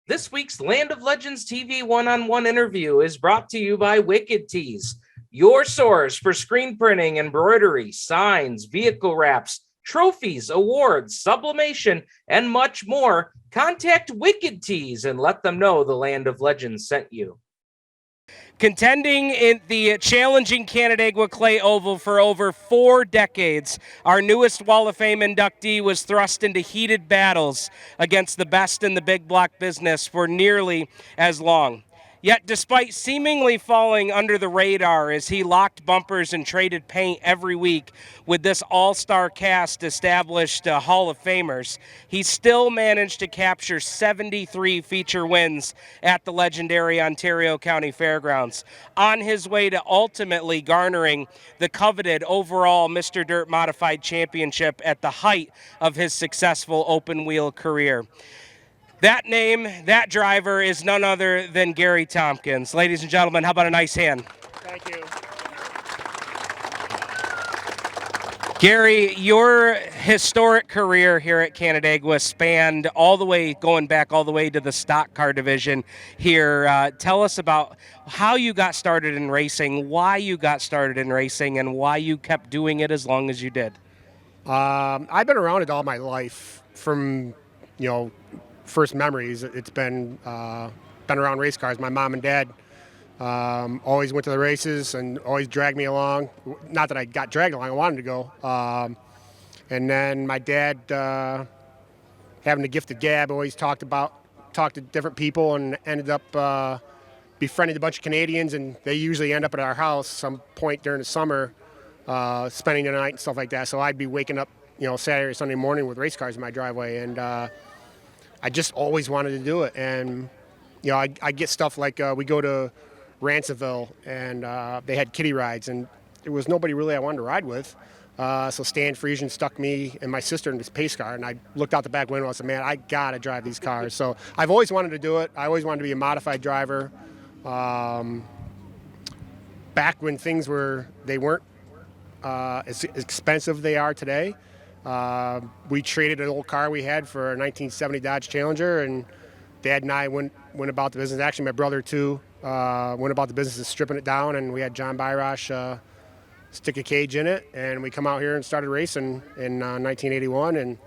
This week's Land of Legends TV one-on-one interview is brought to you by Wicked Tees, your source for screen printing, embroidery, signs, vehicle wraps, trophies, awards, sublimation, and much more. Contact Wicked Tees and let them know the Land of Legends sent you. Contending in the challenging Canandaigua Clay Oval for over 4 decades, our newest Wall of Fame inductee was thrust into heated battles against the best in the big block business for nearly as long. Yet despite seemingly falling under the radar as he locked bumpers and traded paint every week with this all-star cast established Hall of Famers, he still managed to capture 73 feature wins at the legendary Ontario County Fairgrounds, on his way to ultimately garnering the coveted overall Mr. Dirt Modified Championship at the height of his successful open wheel career. That name, that driver is none other than Gary Tomkins. Ladies and gentlemen, how about a nice hand? Thank you. Gary, your historic career here at Canandaigua spanned going back all the way to the stock car division here. Tell us about how you got started in racing, why you got started in racing, and why you kept doing it as long as you did. I've been around it all my life from, first memories. It's been around race cars. My mom and dad always went to the races and always dragged me along. Not that I got dragged along, I wanted to go. And then my dad, having the gift of gab, always talked to different people and ended up befriending a bunch of Canadians, and they usually end up at our house some point during the summer, spending the night and stuff like that. So I'd be waking up, Saturday or Sunday morning with race cars in my driveway, and I just always wanted to do it. And, I get stuff like we go to Ransomville, and they had kiddie rides, and there was nobody really I wanted to ride with. So Stan Friesian stuck me and my sister in this pace car, and I looked out the back window and said, man, I got to drive these cars. So I've always wanted to do it. I always wanted to be a modified driver. Back when they weren't as expensive they are today. We traded an old car we had for a 1970 Dodge Challenger, and Dad and I went about the business. Actually, my brother too went about the business of stripping it down, and we had John Byrosh stick a cage in it, and we come out here and started racing in 1981. And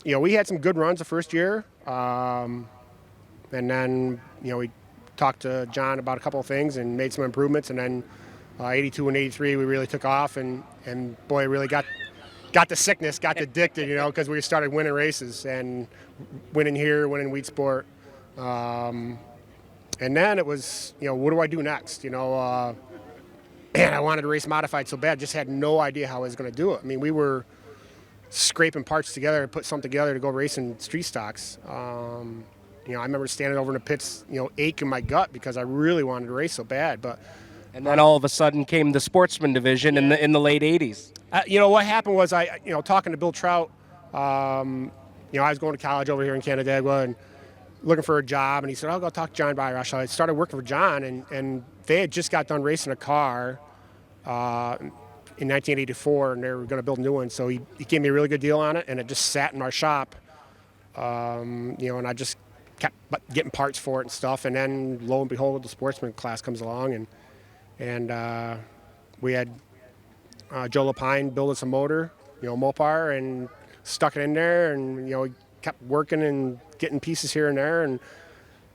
we had some good runs the first year, and then we talked to John about a couple of things and made some improvements, and then 82 and 83 we really took off, and boy, really got the sickness, got addicted, because we started winning races and winning here, winning Wheat Sport. And then it was, what do I do next? Man, I wanted to race modified so bad, just had no idea how I was going to do it. I mean, we were scraping parts together and put something together to go racing street stocks. I remember standing over in the pits, ache in my gut because I really wanted to race so bad. And then all of a sudden came the sportsman division in the late 80s. What happened was talking to Bill Trout, I was going to college over here in Canandaigua and looking for a job, and he said, I'll go talk to John Byrosh. I started working for John, and they had just got done racing a car in 1984, and they were going to build a new one. So he gave me a really good deal on it, and it just sat in our shop, and I just kept getting parts for it and stuff. And then lo and behold, the sportsman class comes along, and we had Joe Lapine build us a motor, Mopar, and stuck it in there, and we kept working and getting pieces here and there. And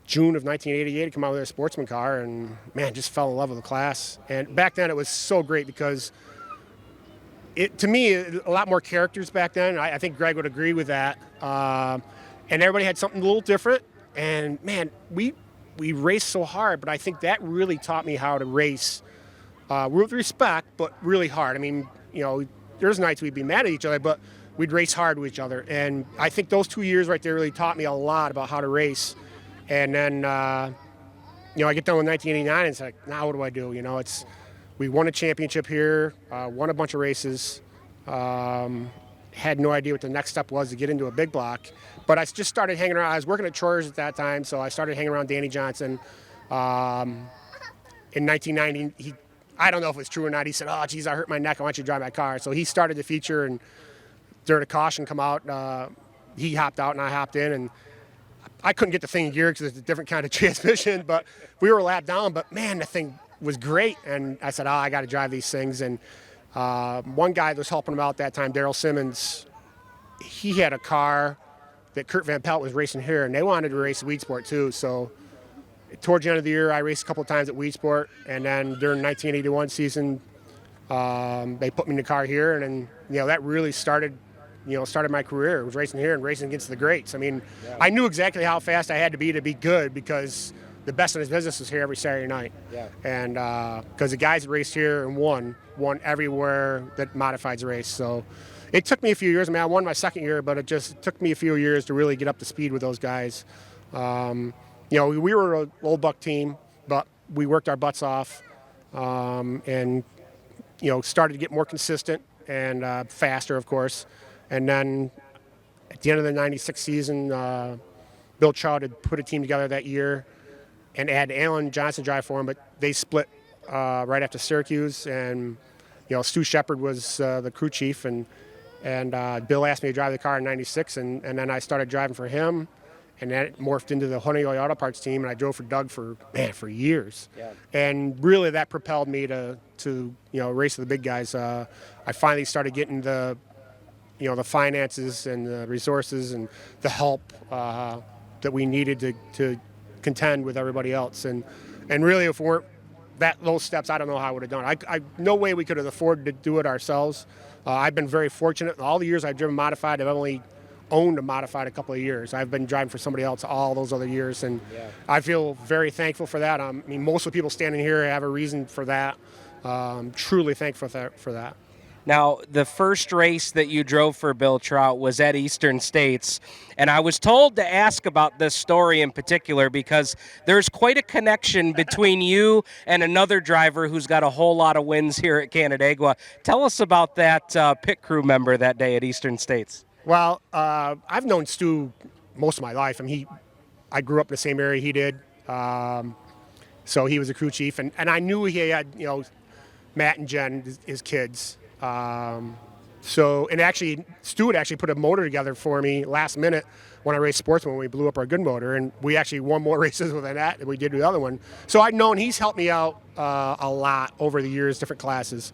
June of 1988, I come out with a sportsman car, and man, just fell in love with the class. And back then, it was so great because to me, a lot more characters back then. I think Greg would agree with that. And everybody had something a little different. And man, we raced so hard, but I think that really taught me how to race with respect, but really hard. I mean, there's nights we'd be mad at each other, but we'd race hard with each other. And I think those 2 years right there really taught me a lot about how to race. And then, I get done with 1989, and it's like, now what do I do? We won a championship here, won a bunch of races, had no idea what the next step was to get into a big block. But I just started hanging around. I was working at Troyer's at that time, so I started hanging around Danny Johnson. In 1990, I don't know if it's true or not, he said, oh, geez, I hurt my neck. I want you to drive my car. So he started the feature, and during a caution come out, he hopped out and I hopped in, and I couldn't get the thing in gear because it's a different kind of transmission, but we were a lap down. But man, the thing was great, and I said, I got to drive these things. And one guy that was helping him out that time, Daryl Simmons, he had a car that Kurt Van Pelt was racing here, and they wanted to race Weed Sport too. So towards the end of the year, I raced a couple of times at Weed Sport, and then during the 1981 season, they put me in the car here, and then that really started my career. It was racing here and racing against the greats. I mean, I knew exactly how fast I had to be good because the best in his business was here every Saturday night. Yeah. And because the guys that raced here and won everywhere that modifieds race. So it took me a few years. I mean, I won my second year, but it just took me a few years to really get up to speed with those guys. We were an old buck team, but we worked our butts off and started to get more consistent and faster, of course. And then at the end of the 96 season, Bill Trout had put a team together that year and had Alan Johnson drive for him, but they split right after Syracuse. And, Stu Shepard was the crew chief, and Bill asked me to drive the car in 96, and then I started driving for him. And then it morphed into the Honeywell Auto Parts team, and I drove for Doug for years. Yeah. And really that propelled me to race with the big guys. I finally started getting the finances and the resources and the help that we needed to contend with everybody else. And really, if we weren't those steps, I don't know how I would have done it. I no way we could have afforded to do it ourselves. I've been very fortunate. In all the years I've driven modified, I've only owned a modified a couple of years. I've been driving for somebody else all those other years, and I feel very thankful for that. I mean, most of the people standing here have a reason for that. Truly thankful for that. Now, the first race that you drove for Bill Trout was at Eastern States, and I was told to ask about this story in particular because there's quite a connection between you and another driver who's got a whole lot of wins here at Canandaigua. Tell us about that pit crew member that day at Eastern States. Well, I've known Stu most of my life. I mean, I grew up in the same area he did, so he was a crew chief, and I knew he had Matt and Jen, his kids. And actually, Stu had actually put a motor together for me last minute when I raced Sportsman when we blew up our good motor, and we actually won more races with that than we did with the other one. So I'd known he's helped me out a lot over the years, different classes,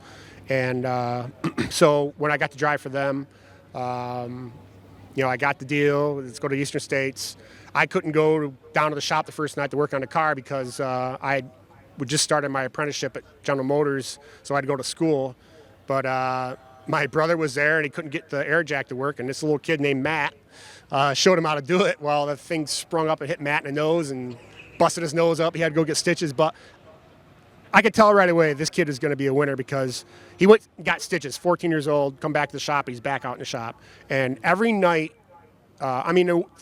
and so when I got to drive for them. I got the deal. Let's go to Eastern States. I couldn't go down to the shop the first night to work on the car because I would just started my apprenticeship at General Motors, so I had to go to school. But my brother was there, and he couldn't get the air jack to work, and this little kid named Matt showed him how to do it. Well, the thing sprung up and hit Matt in the nose and busted his nose up. He had to go get stitches, but I could tell right away this kid is going to be a winner because he went and got stitches, 14 years old, come back to the shop, he's back out in the shop. And every night,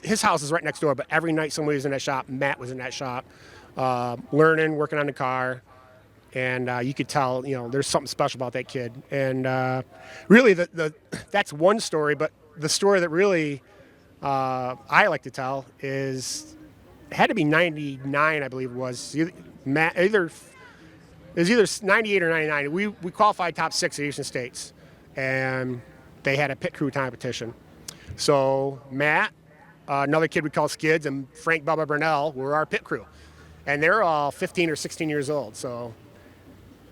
his house is right next door, but every night somebody was in that shop, Matt was in that shop, learning, working on the car. And you could tell, there's something special about that kid. And really, that's one story, but the story that really I like to tell is, it had to be 99, I believe it was. Matt, it was either 98 or 99. We qualified top 6 at Eastern States, and they had a pit crew competition. So Matt, another kid we call Skids, and Frank Bubba Burnell were our pit crew. And they're all 15 or 16 years old. So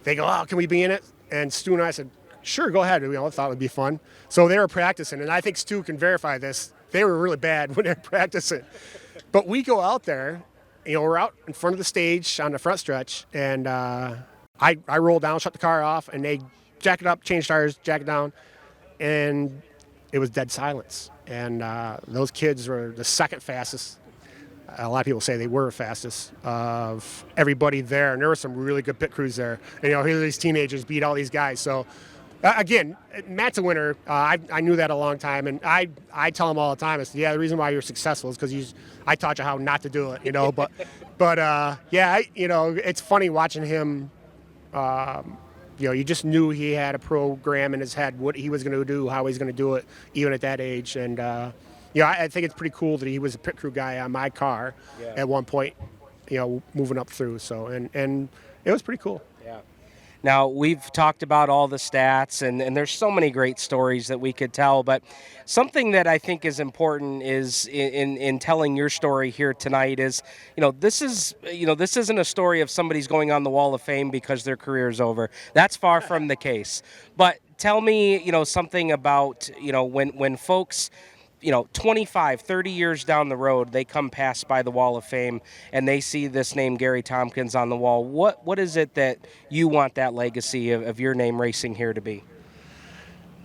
they go, can we be in it? And Stu and I said, sure, go ahead. I thought it would be fun. So they were practicing, and I think Stu can verify this. They were really bad when they were practicing. But we go out there, we're out in front of the stage on the front stretch, and I roll down, shut the car off, and they jack it up, change tires, jack it down, and it was dead silence. And those kids were the second fastest. A lot of people say they were fastest of everybody there, and there were some really good pit crews there. And, here these teenagers beat all these guys. So, again, Matt's a winner. I knew that a long time, and I tell him all the time, I said, the reason why you're successful is because I taught you how not to do it, But it's funny watching him. You just knew he had a program in his head, what he was going to do, how he's going to do it, even at that age. And, I think it's pretty cool that he was a pit crew guy on my car at one point, moving up through. So, and it was pretty cool. Yeah. Now, we've talked about all the stats, and there's so many great stories that we could tell, but something that I think is important is in telling your story here tonight is, this isn't a story of somebody's going on the Wall of Fame because their career is over. That's far from the case. But tell me, something about, when folks 25, 30 years down the road, they come past by the Wall of Fame and they see this name Gary Tomkins on the wall. What is it that you want that legacy of your name racing here to be?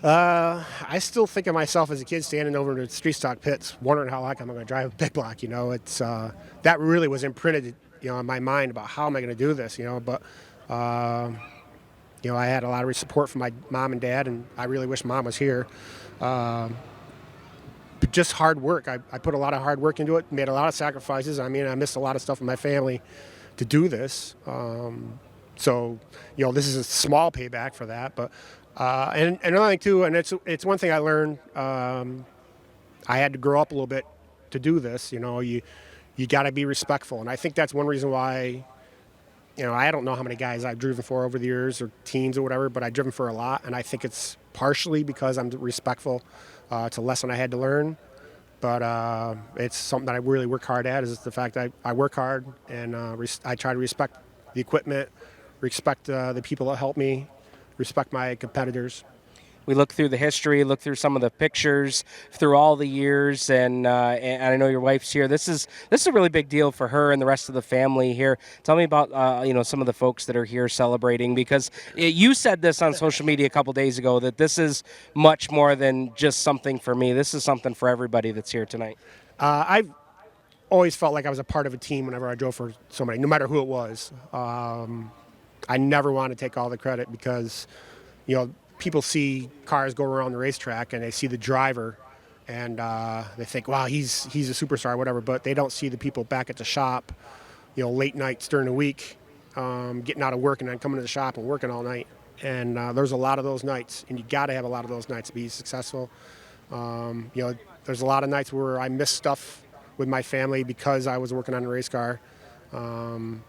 I still think of myself as a kid standing over in the street stock pits, wondering how I'm going to drive a big block. It's that really was imprinted, in my mind about how am I going to do this. But I had a lot of support from my mom and dad, and I really wish Mom was here. But just hard work. I put a lot of hard work into it, made a lot of sacrifices. I missed a lot of stuff in my family to do this. So, this is a small payback for that. But and another thing too, and it's one thing I learned. I had to grow up a little bit to do this. You got to be respectful, and I think that's one reason why. I don't know how many guys I've driven for over the years or teams or whatever, but I've driven for a lot, and I think it's partially because I'm respectful. It's a lesson I had to learn, but it's something that I really work hard at, is the fact that I work hard and I try to respect the equipment, respect the people that help me, respect my competitors. We look through the history, look through some of the pictures through all the years, and I know your wife's here. This is a really big deal for her and the rest of the family here. Tell me about some of the folks that are here celebrating, because you said this on social media a couple days ago that this is much more than just something for me. This is something for everybody that's here tonight. I've always felt like I was a part of a team whenever I drove for somebody, no matter who it was. I never want to take all the credit because, people see cars go around the racetrack and they see the driver and they think, wow, he's a superstar, whatever, but they don't see the people back at the shop, late nights during the week, getting out of work and then coming to the shop and working all night. And there's a lot of those nights, and you got to have a lot of those nights to be successful. There's a lot of nights where I miss stuff with my family because I was working on a race car, and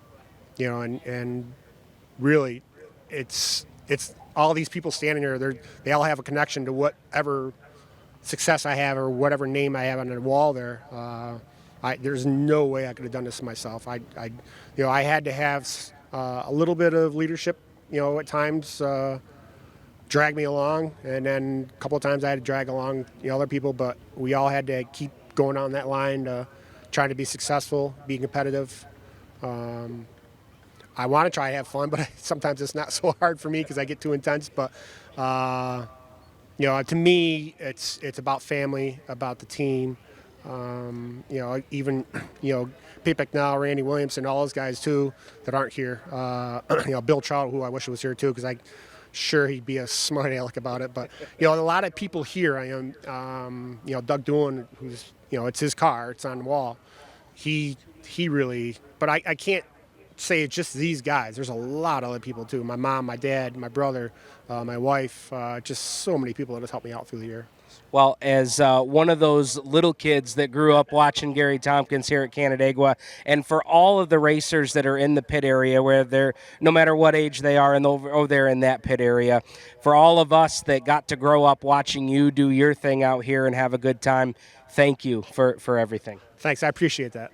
really it's all these people standing here, they all have a connection to whatever success I have or whatever name I have on the wall there. There's no way I could have done this myself. I had to have a little bit of leadership, at times drag me along, and then a couple of times I had to drag along other people, but we all had to keep going on that line, trying to be successful, be competitive. I want to try to have fun, but sometimes it's not so hard for me because I get too intense. But to me, it's about family, about the team. Even Pipek now, Randy Williamson, all those guys too that aren't here. Bill Trout, who I wish was here too, because I'm sure he'd be a smart aleck about it. But a lot of people here. Doug Doolan, who's it's his car, it's on the wall. He really, but I can't say it's just these guys. There's a lot of other people too. My mom, my dad, my brother, my wife, just so many people that have helped me out through the year. Well, as one of those little kids that grew up watching Gary Tomkins here at Canandaigua, and for all of the racers that are in the pit area, where they're, no matter what age they are, and over there in that pit area, for all of us that got to grow up watching you do your thing out here and have a good time, thank you for everything. Thanks, I appreciate that.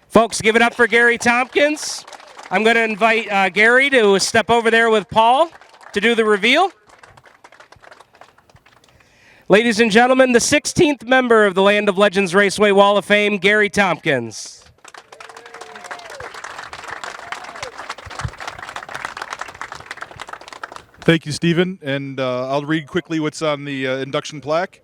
Folks, give it up for Gary Tomkins. I'm going to invite Gary to step over there with Paul to do the reveal. Ladies and gentlemen, the 16th member of the Land of Legends Raceway Wall of Fame, Gary Tomkins. Thank you, Stephen. And I'll read quickly what's on the induction plaque.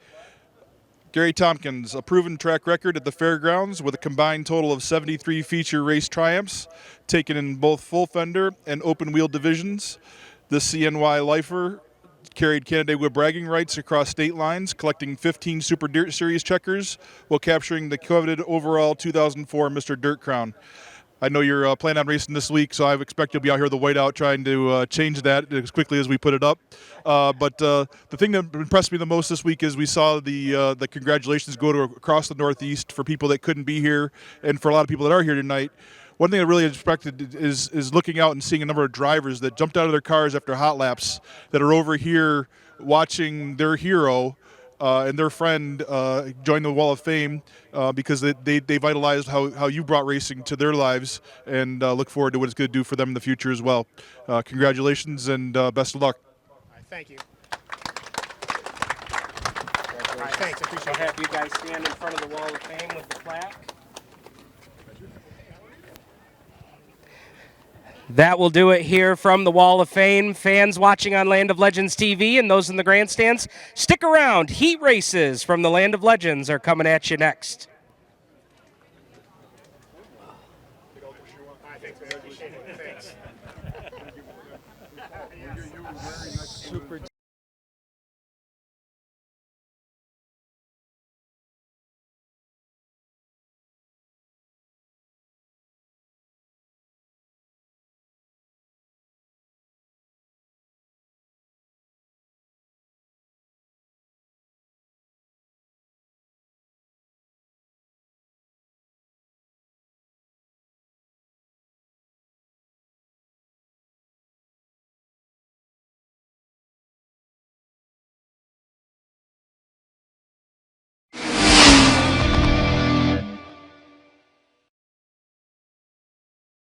Gary Tomkins, a proven track record at the fairgrounds with a combined total of 73 feature race triumphs, taken in both full fender and open wheel divisions. The CNY lifer carried Canandaigua bragging rights across state lines, collecting 15 Super Dirt Series checkers while capturing the coveted overall 2004 Mr. Dirt Crown. I know you're planning on racing this week, so I expect you'll be out here with the whiteout trying to change that as quickly as we put it up. But the thing that impressed me the most this week is we saw the congratulations go to across the Northeast for people that couldn't be here, and for a lot of people that are here tonight. one thing I really expected is looking out and seeing a number of drivers that jumped out of their cars after hot laps that are over here watching their hero and their friend join the Wall of Fame because they vitalized how you brought racing to their lives, and look forward to what it's going to do for them in the future as well. Congratulations and best of luck. All right, thank you. All right, thanks. I appreciate I'll it. have you guys stand in front of the Wall of Fame with the plaque. That will do it here from the Wall of Fame. Fans watching on Land of Legends TV and those in the grandstands, stick around. Heat races from the Land of Legends are coming at you next. All right, thanks, man. I appreciate it. Thanks. Super